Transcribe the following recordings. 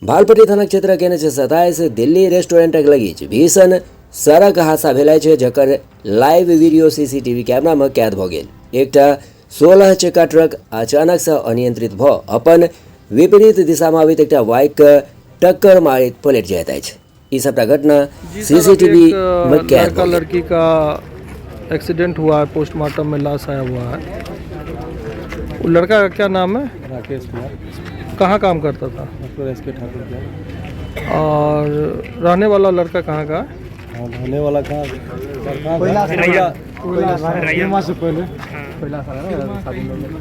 भालपट्टी थाना क्षेत्र के NH27 दिल्ली रेस्टोरेंट लगी भीषण सड़क हादसा भेल है, जकर लाइव वीडियो CCTV कैमरा में कैद भ गेल। एकटा 16 चक्का ट्रक अचानक से अनियंत्रित भ अपन विपरीत दिशा में आबित एकटा बाइक के टक्कर मारित पलट जाइत अछि। ई सबटा घटना CCTV में कैद भ गेल। लड़की का एक्सीडेंट हुआ है, पोस्टमार्टम में लाश आया हुआ है। वो लड़का का क्या नाम है? राकेश कुमार। कहाँ काम करता था? डॉक्टर SK ठाकुर का। और रहने वाला लड़का कहाँ का? रहने वाला कहाँ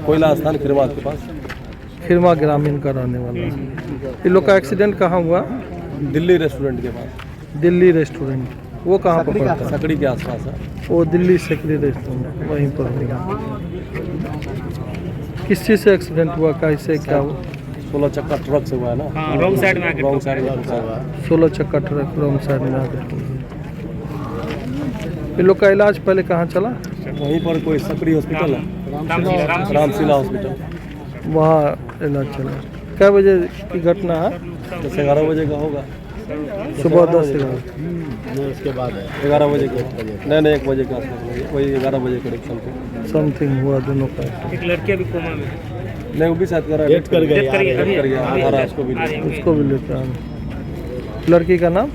कोयला स्थान खिरवा के पास। खिरमा ग्रामीण का रहने वाला। ये लोग का एक्सीडेंट कहाँ हुआ? दिल्ली रेस्टोरेंट के पास। दिल्ली रेस्टोरेंट, वो कहाँ पर पड़ता है? सकड़ी के आसपास है। वो दिल्ली सकरी रेस्टोरेंट वहीं पर होगा। किस चीज़ से एक्सीडेंट हुआ, कैसे क्या हुआ? 16 चक्का ट्रक से हुआ है ना। रॉन्ग साइड में आके रॉन्ग साइड में हुआ। 16 चक्का ट्रक रॉन्ग साइड में आके। ये लोग का इलाज पहले कहाँ चला? वहीं पर कोई सकड़ी हॉस्पिटल है, रामशिला हॉस्पिटल, वहाँ इलाज चला। क्या बजे की घटना है? 11 बजे का होगा। सुबह 10-11 उसके बाद 11 बजे के नहीं 1 बजे के आसपास, वही 11 बजे करीब समथिंग हुआ दोनों का। एक लड़की अभी कोमा में नहीं, वो भी शायद कर गया उसको भी लेते हैं। लड़की का नाम?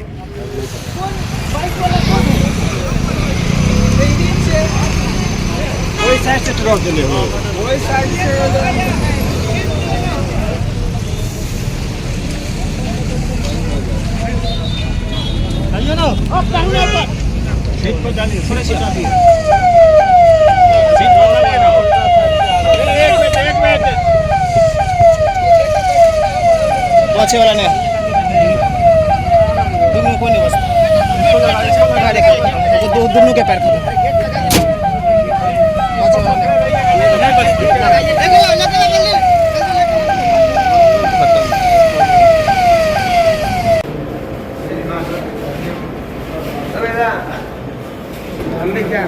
वही साइड से ट्रक चले वही साइड से। सीट पर डालिए, थोड़े सीट डालिए। सीट पर डालिए ना। एक मिनट पीछे वाला ने दोनों को नहीं बस तो दोनों के पैर खड़े। क्या